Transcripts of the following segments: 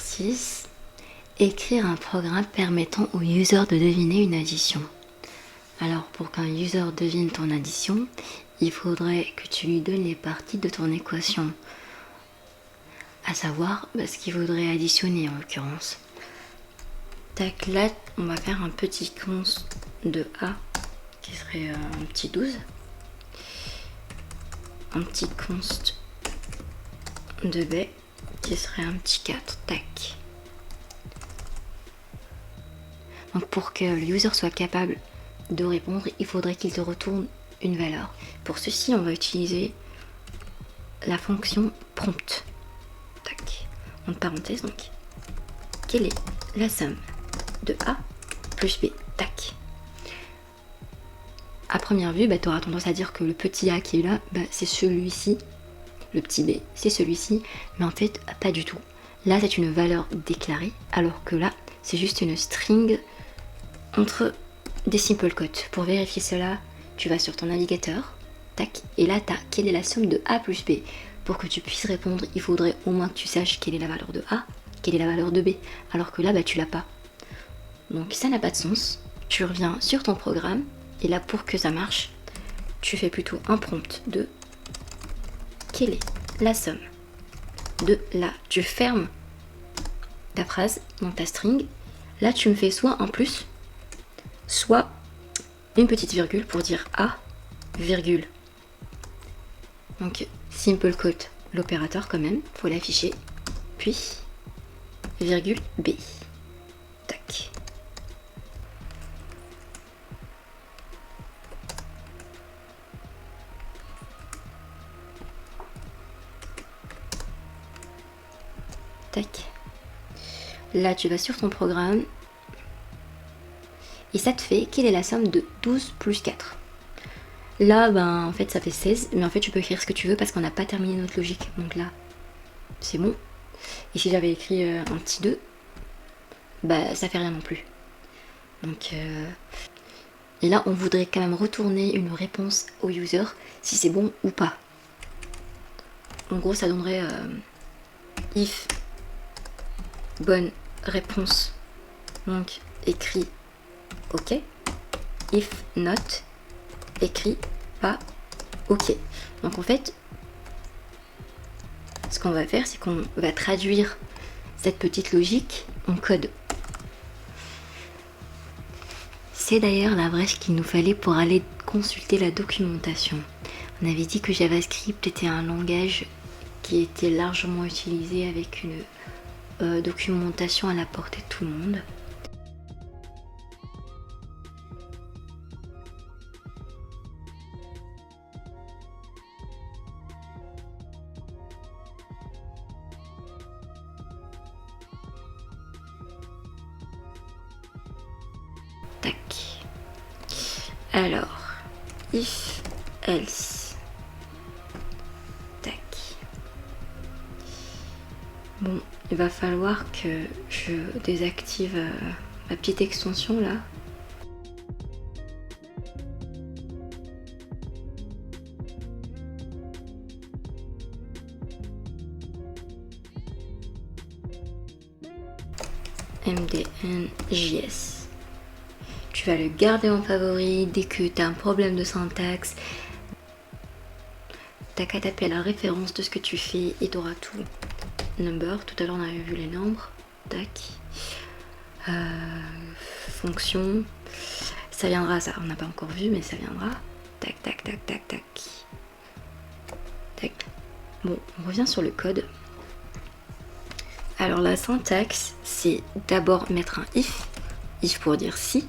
exercice, écrire un programme permettant au user de deviner une addition. Alors pour qu'un user devine ton addition, il faudrait que tu lui donnes les parties de ton équation, à savoir ce qu'il faudrait additionner en l'occurrence. Tac, là on va faire un petit const de A qui serait un petit 12, un petit const de B qui serait un petit 4, tac. Donc pour que le user soit capable de répondre, il faudrait qu'il te retourne une valeur. Pour ceci, on va utiliser la fonction prompt. Tac. Entre parenthèses, donc, quelle est la somme de A plus B? Tac. À première vue, tu auras tendance à dire que le petit A qui est là, c'est celui-ci. Le petit B, c'est celui-ci. Mais en fait, pas du tout. Là, c'est une valeur déclarée, alors que là, c'est juste une string entre des simple quotes. Pour vérifier cela, tu vas sur ton navigateur, tac, et là tu as quelle est la somme de A plus B. Pour que tu puisses répondre, il faudrait au moins que tu saches quelle est la valeur de A, quelle est la valeur de B, alors que là tu l'as pas. Donc ça n'a pas de sens. Tu reviens sur ton programme, et là pour que ça marche, tu fais plutôt un prompt de quelle est la somme de là. Tu fermes ta phrase dans ta string, là tu me fais soit un plus, soit une petite virgule pour dire A, virgule. Donc simple quote, l'opérateur quand même, faut l'afficher, puis virgule B. Tac. Tac. Là tu vas sur ton programme. Et ça te fait quelle est la somme de 12 plus 4. Là, en fait, ça fait 16. Mais en fait, tu peux écrire ce que tu veux parce qu'on n'a pas terminé notre logique. Donc là, c'est bon. Et si j'avais écrit un petit 2, ça fait rien non plus. Donc, et là, on voudrait quand même retourner une réponse au user si c'est bon ou pas. En gros, ça donnerait if bonne réponse. Donc, écrit OK. If not, écrit pas OK. Donc en fait, ce qu'on va faire, c'est qu'on va traduire cette petite logique en code. C'est d'ailleurs la brèche qu'il nous fallait pour aller consulter la documentation. On avait dit que JavaScript était un langage qui était largement utilisé avec une documentation à la portée de tout le monde. Tac. Alors, if else. Tac. Bon, il va falloir que je désactive ma petite extension là. MDN.js. Tu vas le garder en favori. Dès que tu as un problème de syntaxe, t'as qu'à taper la référence de ce que tu fais et tu auras tout. Number, tout à l'heure on avait vu les nombres. Tac. Fonction. Ça viendra, ça on n'a pas encore vu, mais ça viendra. Tac, tac, tac, tac, tac. Tac. Bon, on revient sur le code. Alors la syntaxe, c'est d'abord mettre un if pour dire si,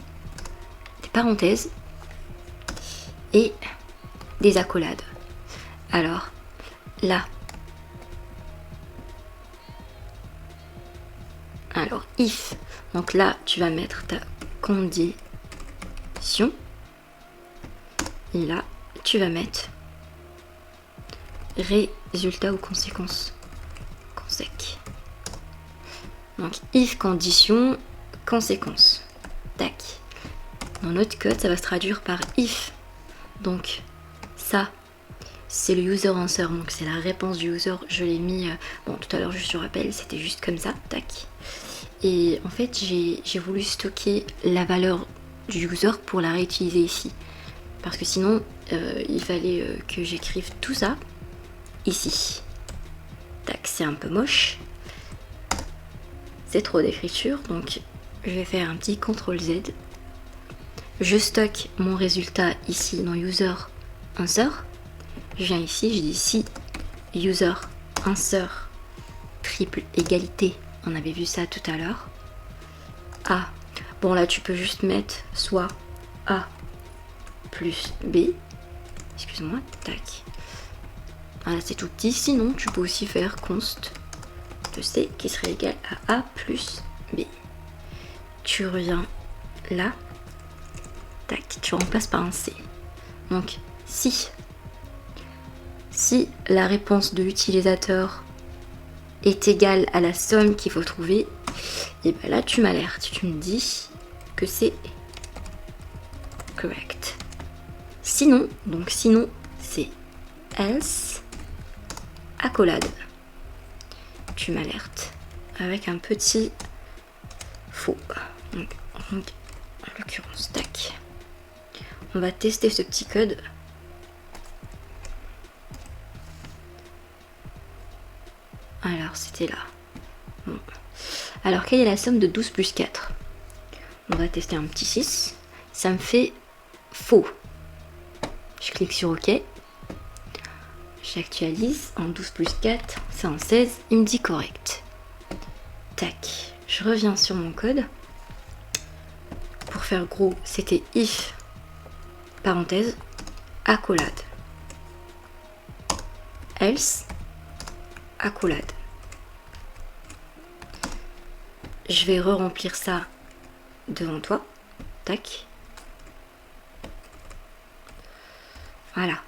des parenthèses et des accolades. Alors là, alors if, donc là tu vas mettre ta condition et là tu vas mettre résultat ou conséquence, consec. Donc if condition conséquence. Tac. Dans notre code, ça va se traduire par if. Donc ça, c'est le user answer, donc c'est la réponse du user. Je l'ai mis, bon tout à l'heure juste je rappelle, c'était juste comme ça, tac. Et en fait j'ai voulu stocker la valeur du user pour la réutiliser ici. Parce que sinon il fallait que j'écrive tout ça ici. Tac, c'est un peu moche. C'est trop d'écriture, donc je vais faire un petit CTRL Z. Je stocke mon résultat ici dans user insert. Je viens ici, je dis si user insert triple égalité, on avait vu ça tout à l'heure. A, bon là tu peux juste mettre soit A plus B, excuse-moi, tac. Voilà, c'est tout petit, sinon tu peux aussi faire const de C qui serait égal à A plus B. Tu reviens là, tac, tu remplaces par un C. Donc si la réponse de l'utilisateur est égale à la somme qu'il faut trouver, et bien là tu m'alertes, tu me dis que c'est correct. Sinon, c'est else accolade. Tu m'alertes avec un petit faux. Donc, en l'occurrence, tac. On va tester ce petit code. Alors, c'était là. Bon. Alors, quelle est la somme de 12 plus 4? On va tester un petit 6. Ça me fait faux. Je clique sur OK. J'actualise. En 12 plus 4, c'est en 16. Il me dit correct. Tac. Je reviens sur mon code. Pour faire gros, c'était if, parenthèse, accolade. Else, accolade. Je vais re-remplir ça devant toi. Tac. Voilà.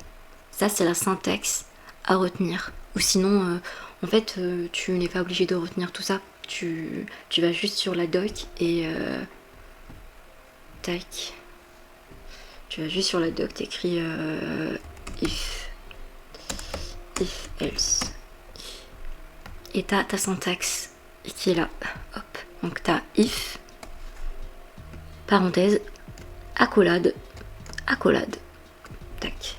Ça, c'est la syntaxe à retenir. Ou sinon, en fait, tu n'es pas obligé de retenir tout ça. Tu vas juste sur la doc et... tac. Tu vas juste sur la doc, t'écris if else. Et t'as ta syntaxe qui est là. Hop. Donc t'as if, parenthèse, accolade, accolade. Tac.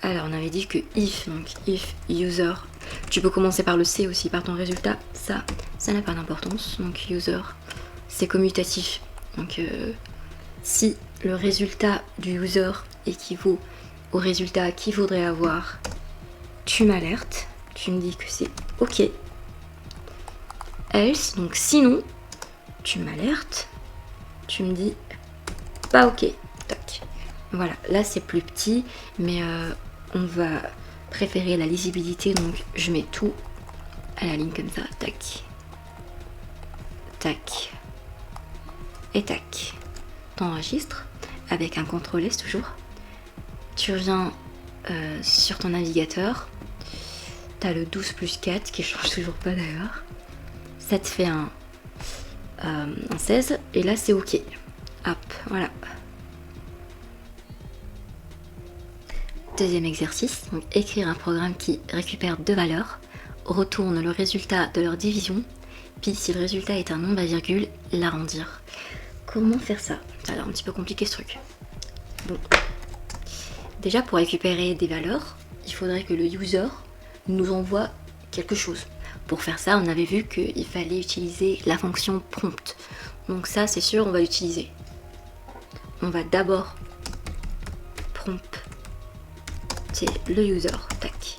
Alors on avait dit que if, donc if user, tu peux commencer par le C aussi, par ton résultat. Ça n'a pas d'importance. Donc user, c'est commutatif. Donc si le résultat du user équivaut au résultat qu'il faudrait avoir, tu m'alertes, tu me dis que c'est OK. Else, donc sinon, tu m'alertes, tu me dis pas OK. Tac. Voilà, là c'est plus petit, mais on va préférer la lisibilité, donc je mets tout à la ligne comme ça. Tac. Tac. Et tac. T'enregistres avec un CTRL S toujours. Tu reviens sur ton navigateur. T'as le 12 plus 4 qui change toujours pas d'ailleurs. Ça te fait un 16 et là c'est OK. Hop, voilà. Deuxième exercice, donc écrire un programme qui récupère deux valeurs, retourne le résultat de leur division, puis si le résultat est un nombre à virgule, l'arrondir. Comment faire ça? Ça a l'air un petit peu compliqué ce truc. Bon. Déjà pour récupérer des valeurs, il faudrait que le user nous envoie quelque chose. Pour faire ça, on avait vu qu'il fallait utiliser la fonction prompt. Donc ça, c'est sûr, on va l'utiliser. On va d'abord prompter le user. Tac.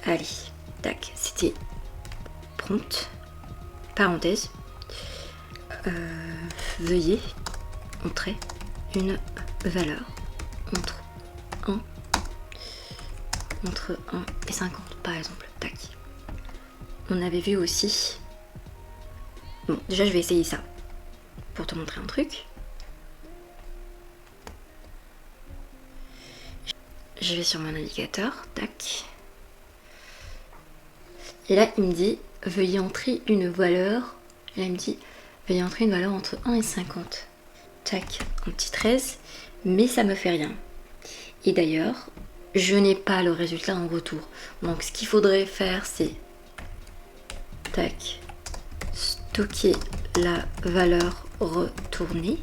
Allez, tac. C'était prompt, parenthèse. Veuillez entrer une valeur entre 1 et 50 par exemple. Tac. On avait vu aussi... Bon, déjà je vais essayer ça pour te montrer un truc. Je vais sur mon navigateur, tac. Et là il me dit veuillez entrer une valeur. Et là il me dit veuillez entrer une valeur entre 1 et 50. Tac, un petit 13, mais ça me fait rien. Et d'ailleurs, je n'ai pas le résultat en retour. Donc ce qu'il faudrait faire, c'est tac, stocker la valeur retournée.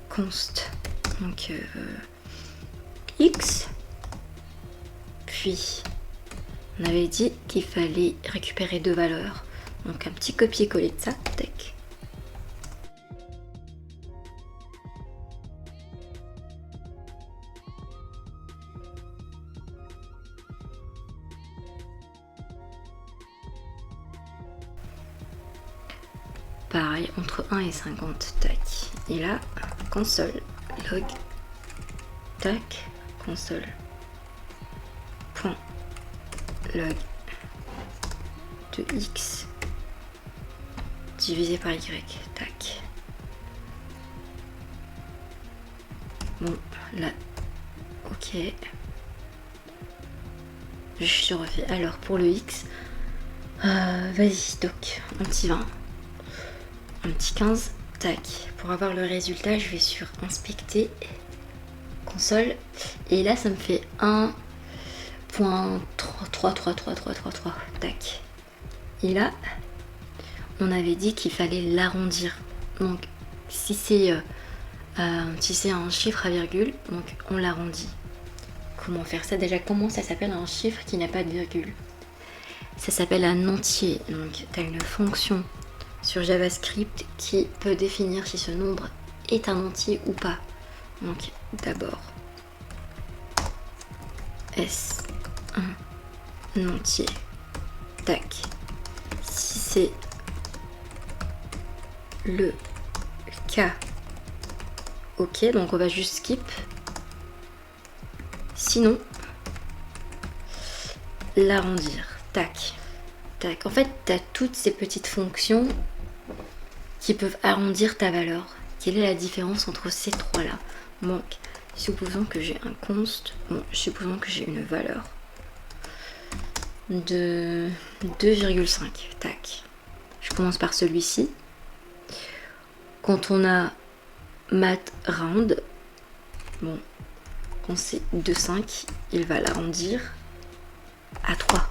Const, donc x. Puis on avait dit qu'il fallait récupérer 2 valeurs. Donc un petit copier-coller de ça, tac. Pareil, entre 1 et 50, tac. Et là, console log, tac, console point log de x divisé par y, tac. Bon, là, ok. Je refais. Alors, pour le x, vas-y, stock, un petit 20. Un petit 15, tac. Pour avoir le résultat, je vais sur inspecter, console, et là ça me fait 1.3333333, tac. Et là, on avait dit qu'il fallait l'arrondir. Donc si c'est un chiffre à virgule, donc on l'arrondit. Comment faire ça déjà? Comment ça s'appelle un chiffre qui n'a pas de virgule? Ça s'appelle un entier. Donc tu as une fonction sur JavaScript qui peut définir si ce nombre est un entier ou pas. Donc d'abord S un entier, tac. Si c'est le cas, ok, donc on va juste skip. Sinon, l'arrondir, tac, tac. En fait, tu as toutes ces petites fonctions qui peuvent arrondir ta valeur. Quelle est la différence entre ces trois-là? Donc, supposons que j'ai un const, bon, supposons que j'ai une valeur de 2,5, tac. Je commence par celui-ci. Quand on a mat round, bon, quand c'est 2,5, il va l'arrondir à 3.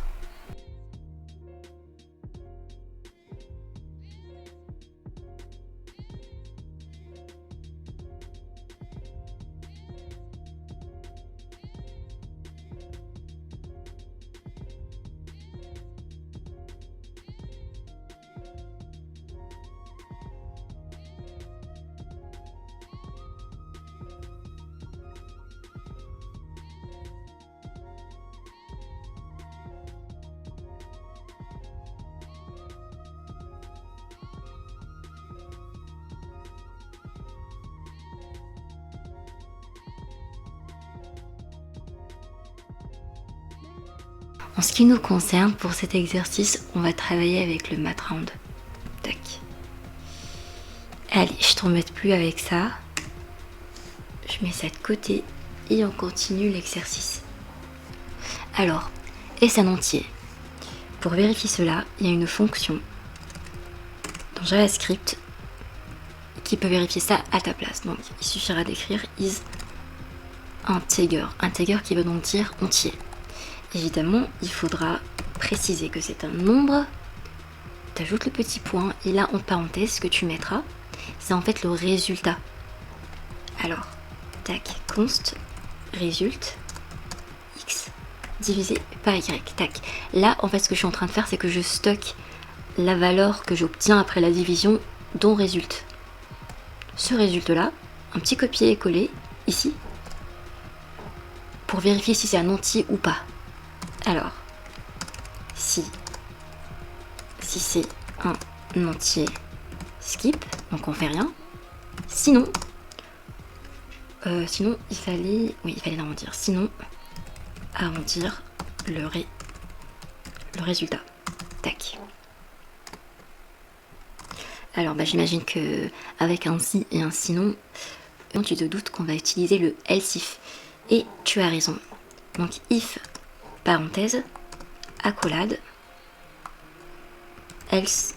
En ce qui nous concerne, pour cet exercice, on va travailler avec le matround. Tac. Allez, je t'embête plus avec ça. Je mets ça de côté et on continue l'exercice. Alors, est-ce un entier? Pour vérifier cela, il y a une fonction dans JavaScript qui peut vérifier ça à ta place. Donc, il suffira d'écrire is integer. Integer qui veut donc dire entier. Évidemment, il faudra préciser que c'est un nombre. Tu ajoutes le petit point et là, en parenthèse, ce que tu mettras, c'est en fait le résultat. Alors, tac, const, résulte, x divisé par y, tac. Là, en fait, ce que je suis en train de faire, c'est que je stocke la valeur que j'obtiens après la division dont résulte. Ce résulte-là, un petit copier-coller ici, pour vérifier si c'est un entier ou pas. Alors, si c'est un entier, skip, donc on fait rien. Sinon, il fallait l'arrondir. Sinon, arrondir le résultat. Tac. Alors, j'imagine que avec un si et un sinon, tu te doutes qu'on va utiliser le else if. Et tu as raison. Donc if parenthèse, accolade, else,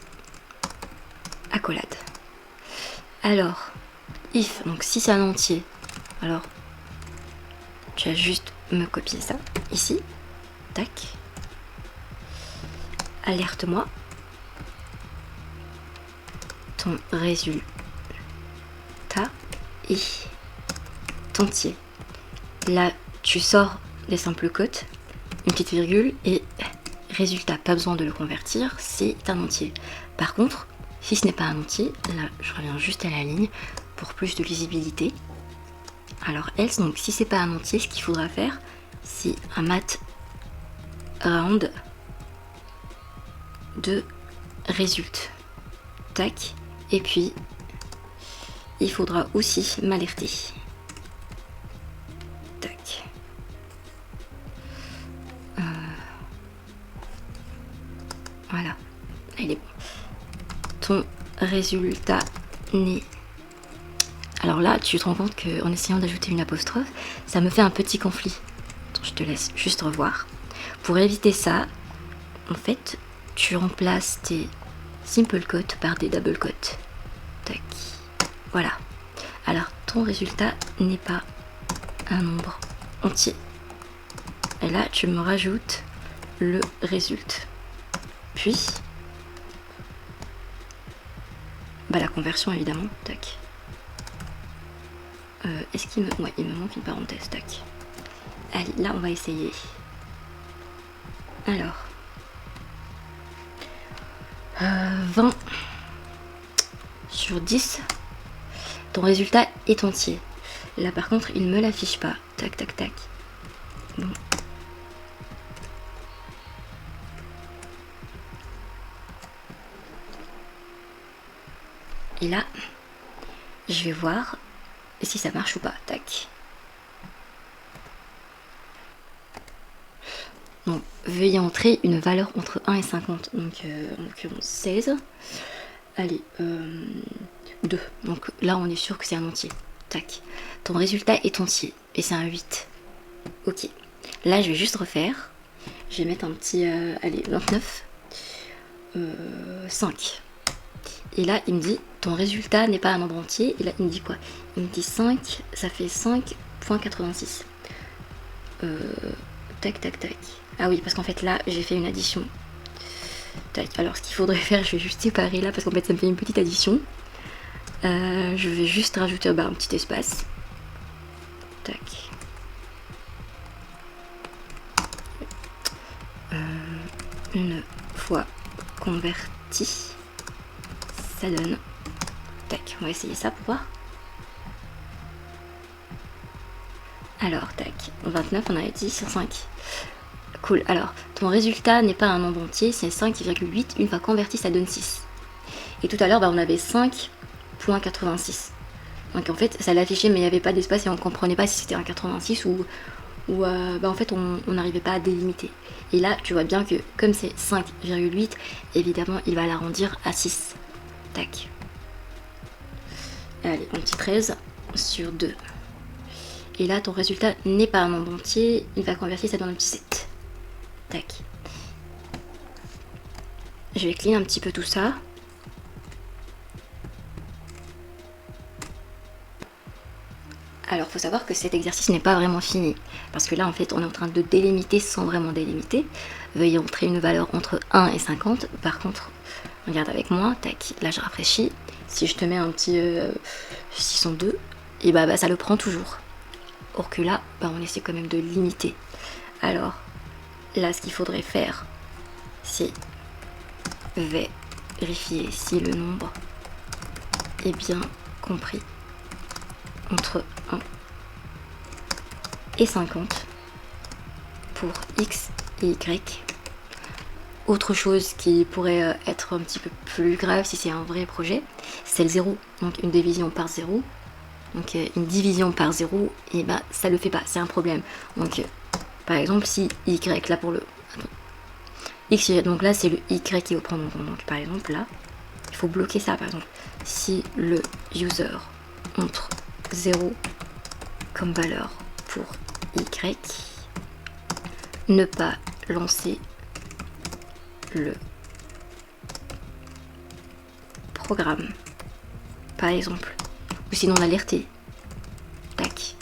accolade. Alors, if, donc si c'est un entier, alors tu vas juste me copier ça ici. Tac. Alerte-moi. Ton résultat est entier. Là, tu sors les simples cotes, une petite virgule et résultat. Pas besoin de le convertir, c'est un entier. Par contre, si ce n'est pas un entier, là, je reviens juste à la ligne pour plus de lisibilité. Alors else, donc si c'est pas un entier, ce qu'il faudra faire, c'est un mat round de résulte. Tac. Et puis, il faudra aussi m'alerter. Tac. Voilà. Là, il est bon. Ton résultat n'est... Alors là, tu te rends compte qu'en essayant d'ajouter une apostrophe, ça me fait un petit conflit. Attends, je te laisse juste revoir. Pour éviter ça, en fait, tu remplaces tes simple quotes par des double quotes. Tac. Voilà. Alors, ton résultat n'est pas un nombre entier. Et là, tu me rajoutes le résultat. Puis, bah, la conversion évidemment. Tac. Est-ce qu'il me... Ouais, il me manque une parenthèse. Tac. Allez, là, on va essayer. Alors. 20 sur 10. Ton résultat est entier. Là, par contre, il ne me l'affiche pas. Tac, tac, tac. Bon. Et là, je vais voir si ça marche ou pas. Tac. Donc, veuillez entrer une valeur entre 1 et 50. Donc, en l'occurrence 16. Allez, 2. Donc là, on est sûr que c'est un entier. Tac. Ton résultat est entier. Et c'est un 8. Ok. Là, je vais juste refaire. Je vais mettre un petit... allez, 29. 5. Et là, il me dit, ton résultat n'est pas un nombre entier. Et là, il me dit quoi? Il me dit 5, ça fait 5.86. Tac, tac, tac. Ah oui, parce qu'en fait, là, j'ai fait une addition. Tac. Alors, ce qu'il faudrait faire, je vais juste séparer là, parce qu'en fait, ça me fait une petite addition. Je vais juste rajouter un petit espace. Tac. Une fois converti, ça donne... Tac, on va essayer ça pour voir. Alors, tac, 29, on avait dit sur 5. Cool, alors, ton résultat n'est pas un nombre entier, c'est 5,8. Une fois converti, ça donne 6. Et tout à l'heure, on avait 5.86. Donc en fait, ça l'affichait, mais il n'y avait pas d'espace et on ne comprenait pas si c'était un 86 ou en fait, on n'arrivait pas à délimiter. Et là, tu vois bien que comme c'est 5,8, évidemment, il va l'arrondir à 6. Tac. Allez, un petit 13 sur 2. Et là, ton résultat n'est pas un nombre entier. Il va convertir ça dans un petit 7. Tac. Je vais clean un petit peu tout ça. Alors, il faut savoir que cet exercice n'est pas vraiment fini. Parce que là, en fait, on est en train de délimiter sans vraiment délimiter. Veuillez entrer une valeur entre 1 et 50. Par contre, regarde avec moi. Tac, là, je rafraîchis. Si je te mets un petit 602, et bah ça le prend toujours. Or que là, on essaie quand même de limiter. Alors, là, ce qu'il faudrait faire, c'est vérifier si le nombre est bien compris entre 1 et 50 pour x et y. Autre chose qui pourrait être un petit peu plus grave si c'est un vrai projet, c'est le 0. Donc une division par 0. Donc une division par 0, et bah ça le fait pas, c'est un problème. Donc par exemple si y, là pour le... Attends. X, donc là c'est le y qui va prendre en compte. Donc par exemple là, il faut bloquer ça par exemple. Si le user entre 0 comme valeur pour y, ne pas lancer le programme par exemple, ou sinon l'alerter. Tac.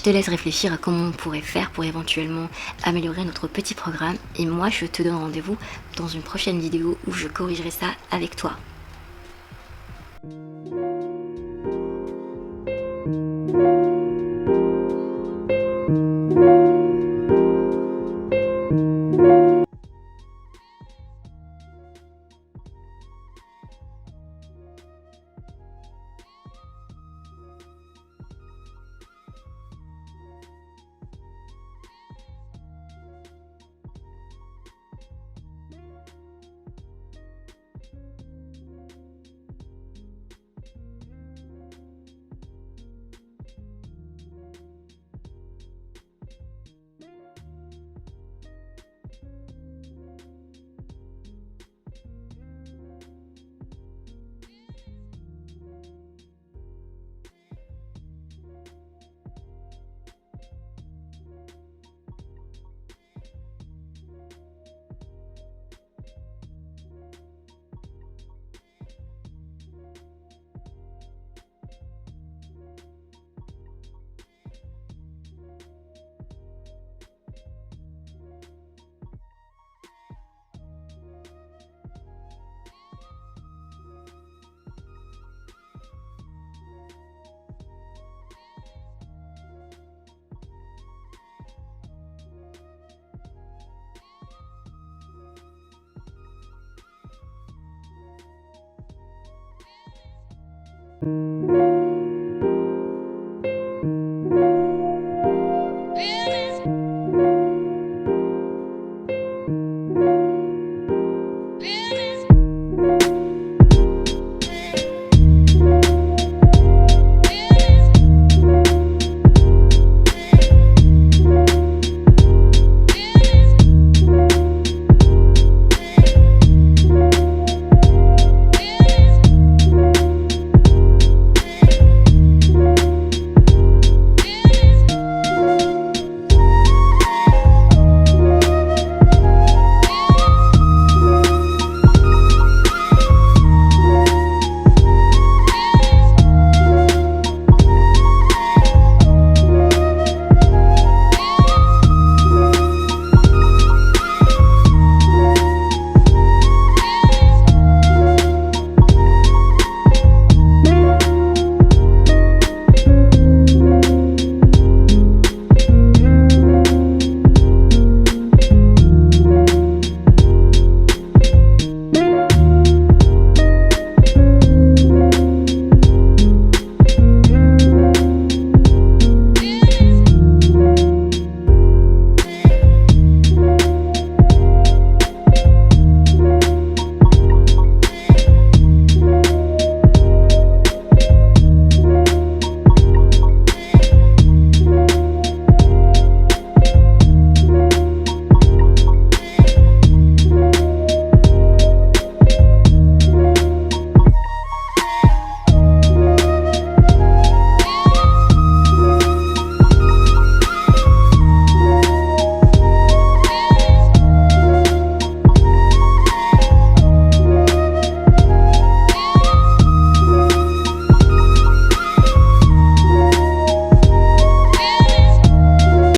te laisse réfléchir à comment on pourrait faire pour éventuellement améliorer notre petit programme. Et moi, je te donne rendez-vous dans une prochaine vidéo où je corrigerai ça avec toi. Thank you.